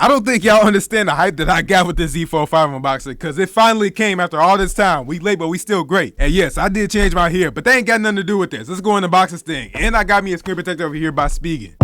I don't think y'all understand the hype that I got with the Z Fold5 unboxing, because it finally came after all this time. We late, but we still great. And yes, I did change my hair, but they ain't got nothing to do with this. Let's go in the box this thing. And I got me a screen protector over here by Spigen.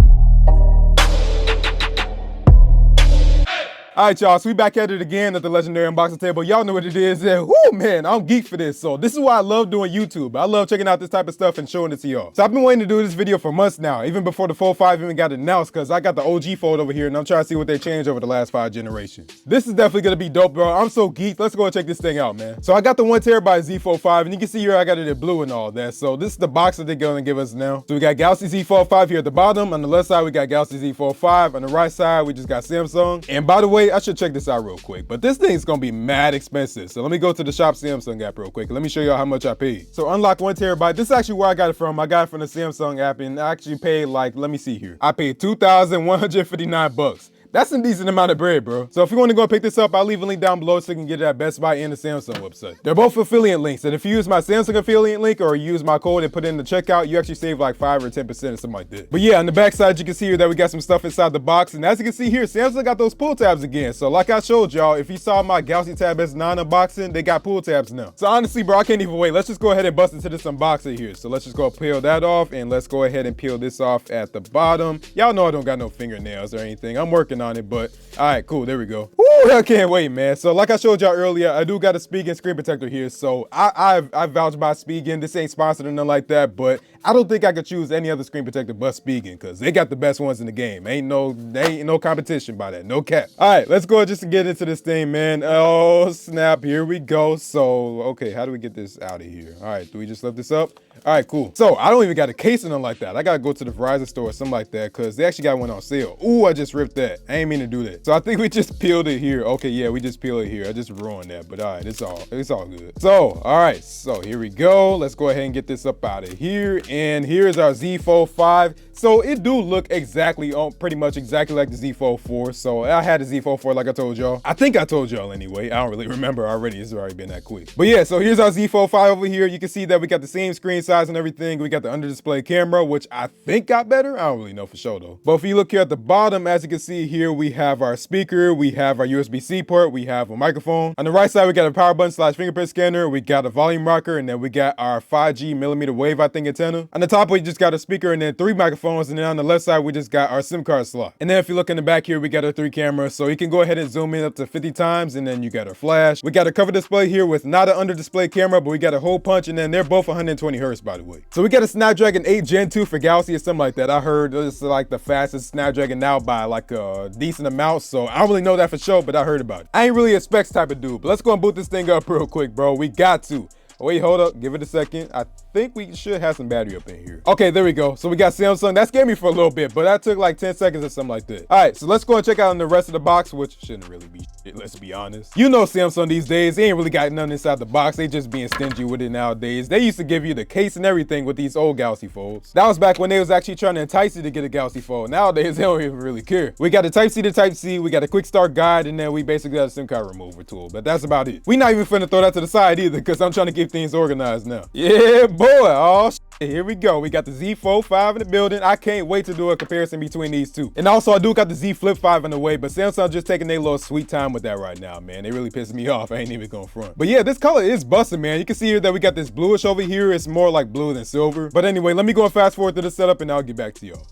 Alright, y'all, so we back at it again at the legendary unboxing table. Y'all know what it is. Woo, man, I'm geek for this. So this is why I love doing YouTube. I love checking out this type of stuff and showing it to y'all. So I've been waiting to do this video for months now, even before the Fold 5 even got announced, because I got the OG Fold over here and I'm trying to see what they changed over the last 5 generations. This is definitely going to be dope, bro. I'm so geeked. Let's go and check this thing out, man. So I got the 1TB Z Fold5, and you can see here I got it in blue and all that. So this is the box that they're going to give us now. So we got Galaxy Z Fold5 here at the bottom. On the left side, we got Galaxy Z Fold5. On the right side, we just got Samsung. And by the way, I should check this out real quick, but this thing's gonna be mad expensive. So let me go to the shop Samsung app real quick. Let me show y'all how much I paid. So unlock 1TB. This is actually where I got it from. I got it from the Samsung app, and I actually paid like, let me see here. I paid $2,159. That's a decent amount of bread, bro. So if you want to go pick this up, I'll leave a link down below so you can get it at Best Buy and the Samsung website. They're both affiliate links, and if you use my Samsung affiliate link or you use my code and put it in the checkout, you actually save like 5 or 10% or something like that. But yeah, on the back side, you can see here that we got some stuff inside the box, and as you can see here, Samsung got those pull tabs again. So like I showed y'all, if you saw my Galaxy Tab S9 unboxing, they got pull tabs now. So honestly, bro, I can't even wait. Let's just go ahead and bust into this unboxing here. So let's just go peel that off, and let's go ahead and peel this off at the bottom. Y'all know I don't got no fingernails or anything. I'm working on it, but all right, cool, there we go. Woo, I can't wait, man. So like I showed y'all earlier, I do got a Spigen screen protector here. So I vouch by Spigen. This ain't sponsored or nothing like that, but I don't think I could choose any other screen protector but Spigen, because they got the best ones in the game. Ain't no competition by that, no cap. All right, let's go just to get into this thing, man. Oh, snap, here we go. So, okay, how do we get this out of here? All right, do we just lift this up? All right, cool. So I don't even got a case or nothing like that. I gotta go to the Verizon store or something like that, because they actually got one on sale. Ooh, I just ripped that. I ain't mean to do that. So I think we just peeled it here. Okay, yeah, we just peeled it here. I just ruined that, but all right, it's all good. So, all right, so here we go. Let's go ahead and get this up out of here. And here's our Z Fold5. So it do look exactly, pretty much exactly like the Z Fold 4. So I had the Z Fold 4 like I told y'all. I think I told y'all anyway. I don't really remember already. It's already been that quick. But yeah, so here's our Z Fold5 over here. You can see that we got the same screen size and everything. We got the under display camera, which I think got better. I don't really know for sure though. But if you look here at the bottom, as you can see here, we have our speaker, we have our USB-C port, we have a microphone. On the right side, we got a power button / fingerprint scanner, we got a volume rocker, and then we got our 5G millimeter wave, I think, antenna. On the top, we just got a speaker and then 3 microphones, and then on the left side, we just got our SIM card slot. And then if you look in the back here, we got our 3 cameras, so you can go ahead and zoom in up to 50 times, and then you got our flash. We got a cover display here with not an under display camera, but we got a hole punch, and then they're both 120 hertz, by the way. So we got a Snapdragon 8 Gen 2 for Galaxy or something like that. I heard this is like the fastest Snapdragon now by like a decent amount, so I don't really know that for sure, but I heard about it. I ain't really a specs type of dude, but let's go and boot this thing up real quick, bro. We got to. Wait, hold up, give it a second. I think we should have some battery up in here. Okay, there we go. So we got Samsung. That scared me for a little bit, but that took like 10 seconds or something like that. All right, so let's go and check out on the rest of the box, which shouldn't really be shit, let's be honest. You know Samsung these days, they ain't really got nothing inside the box. They just being stingy with it nowadays. They used to give you the case and everything with these old Galaxy Folds. That was back when they was actually trying to entice you to get a Galaxy Fold. Nowadays, they don't even really care. We got a Type-C to Type-C, we got a quick start guide, and then we basically got a SIM card remover tool, but that's about it. We not even finna throw that to the side either, because I'm trying to keep things organized now. Yeah, boy. Oh, here we go. We got the Z Fold5 in the building. I can't wait to do a comparison between these two. And also, I do got the Z Flip5 in the way, but Samsung just taking their little sweet time with that right now, man. They really pissing me off. I ain't even gonna front. But yeah, this color is busting, man. You can see here that we got this bluish over here. It's more like blue than silver. But anyway, let me go and fast forward to the setup, and I'll get back to y'all.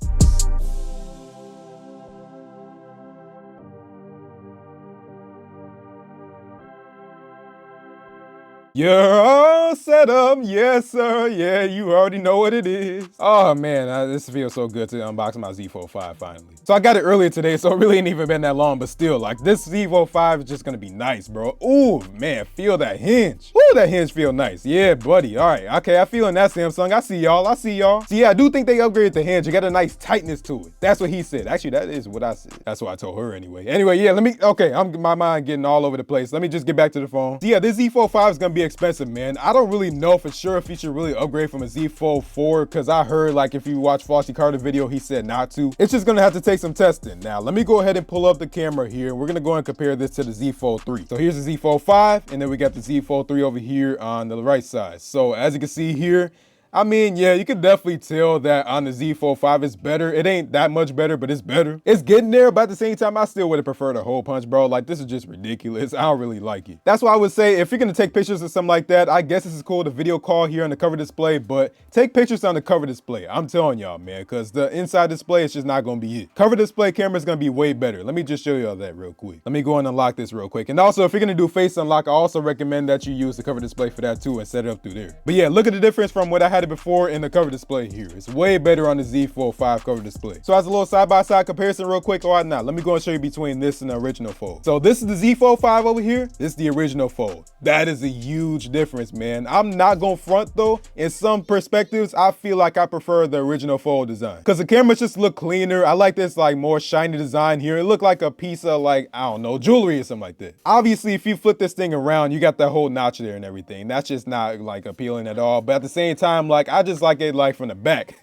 You're all set up, yes sir, yeah, you already know what it is. Oh man, this feels so good to unbox my Z Fold5 finally. So I got it earlier today, so it really ain't even been that long, but still, like this Z Fold5 is just gonna be nice, bro. Ooh, man, feel that hinge. Ooh, that hinge feel nice. Yeah, buddy, all right, okay, I feeling that, Samsung. I see y'all. So yeah, I do think they upgraded the hinge. It got a nice tightness to it. That's what he said. Actually, that is what I said. That's what I told her anyway. Anyway, yeah, my mind getting all over the place. Let me just get back to the phone. So yeah, this Z Fold5 is gonna be expensive, man. I don't really know for sure if you should really upgrade from a Z Fold 4, because I heard, like, if you watch Flossie Carter video, he said not to. It's just gonna have to take some testing. Now let me go ahead and pull up the camera here. We're gonna go and compare this to the Z Fold 3. So here's the Z Fold 5, and then we got the Z Fold 3 over here on the right side. So as you can see here, I mean, yeah, you can definitely tell that on the Z Fold5 it's better. It ain't that much better, but it's better. It's getting there, but at the same time, I still would have preferred a hole punch, bro. Like, this is just ridiculous. I don't really like it. That's why I would say, if you're gonna take pictures or something like that, I guess this is cool, the video call here on the cover display, but take pictures on the cover display. I'm telling y'all, man, because the inside display is just not gonna be it. Cover display camera is gonna be way better. Let me just show y'all that real quick. Let me go and unlock this real quick. And also, if you're gonna do face unlock, I also recommend that you use the cover display for that too and set it up through there. But yeah, look at the difference from what I had it before in the cover display here. It's way better on the Z Fold5 cover display. So as a little side-by-side comparison real quick, or not, let me go and show you between this and the original Fold. So this is the Z Fold5 over here. This is the original Fold. That is a huge difference, man. I'm not gonna front though. In some perspectives, I feel like I prefer the original Fold design because the cameras just look cleaner. I like this like more shiny design here. It looked like a piece of like, I don't know, jewelry or something like that. Obviously, if you flip this thing around, you got that whole notch there and everything. That's just not like appealing at all. But at the same time, like I just like it like from the back.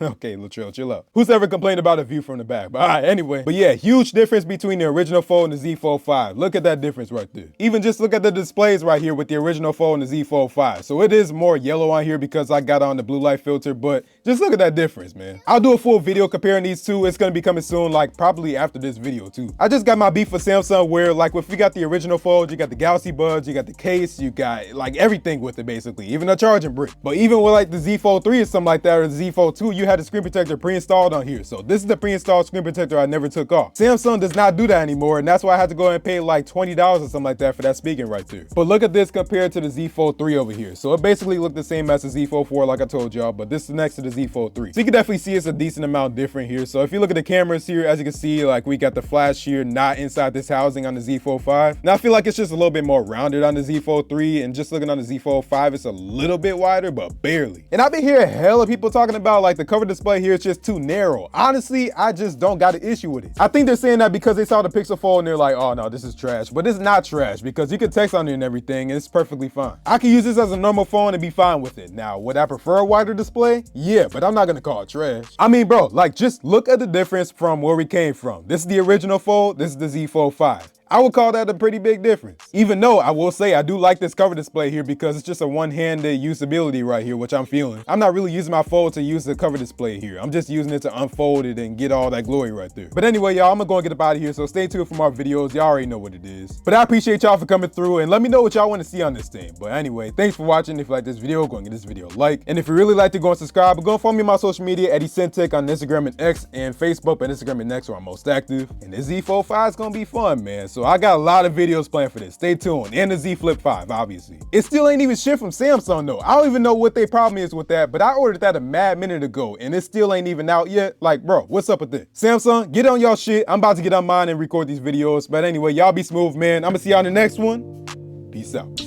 Okay, Latrell, chill out. Who's ever complained about a view from the back? But all right, anyway. But yeah, huge difference between the original Fold and the Z Fold5. Look at that difference right there. Even just look at the displays right here with the original Fold and the Z Fold5. So it is more yellow on here because I got on the blue light filter, but just look at that difference, man. I'll do a full video comparing these two. It's gonna be coming soon, like probably after this video too. I just got my beef with Samsung where like if you got the original Fold, you got the Galaxy Buds, you got the case, you got like everything with it basically, even a charging brick. But even with like the Z Fold3 or something like that, or the Z Fold2, you had the screen protector pre-installed on here. So this is the pre-installed screen protector I never took off. Samsung does not do that anymore, and that's why I had to go and pay like $20 or something like that for that speaking right there. But look at this compared to the Z Fold3 over here. So it basically looked the same as the Z Fold4 like I told y'all, but this is next to the Z Fold3. So you can definitely see it's a decent amount different here. So if you look at the cameras here, as you can see, like we got the flash here not inside this housing on the Z Fold5. Now I feel like it's just a little bit more rounded on the Z Fold3, and just looking on the Z Fold5, it's a little bit wider, but barely. And I've been hearing hella people talking about like the cover display here is just too narrow. Honestly, I just don't got an issue with it. I think they're saying that because they saw the Pixel Fold and they're like, oh no, this is trash. But it's not trash because you can text on it and everything, and it's perfectly fine. I can use this as a normal phone and be fine with it. Now, would I prefer a wider display? Yeah, but I'm not gonna call it trash. I mean, bro, like just look at the difference from where we came from. This is the original Fold, this is the Z Fold5. I would call that a pretty big difference. Even though I will say I do like this cover display here because it's just a one-handed usability right here, which I'm feeling. I'm not really using my Fold to use the cover display here. I'm just using it to unfold it and get all that glory right there. But anyway, y'all, I'm gonna go and get up out of here, so stay tuned for more videos. Y'all already know what it is. But I appreciate y'all for coming through, and let me know what y'all want to see on this thing. But anyway, thanks for watching. If you like this video, go and give this video a like. And if you really like to go and subscribe, go and follow me on my social media, EddieCentech on Instagram and X, and Facebook, and Instagram and X where I'm most active. And the Z Fold5 is gonna be fun, man. So I got a lot of videos planned for this. Stay tuned. And the Z Flip 5, obviously. It still ain't even shit from Samsung though. I don't even know what their problem is with that, but I ordered that a mad minute ago and it still ain't even out yet. Like, bro, what's up with this? Samsung, get on y'all shit. I'm about to get on mine and record these videos. But anyway, y'all be smooth, man. I'm gonna see y'all in the next one. Peace out.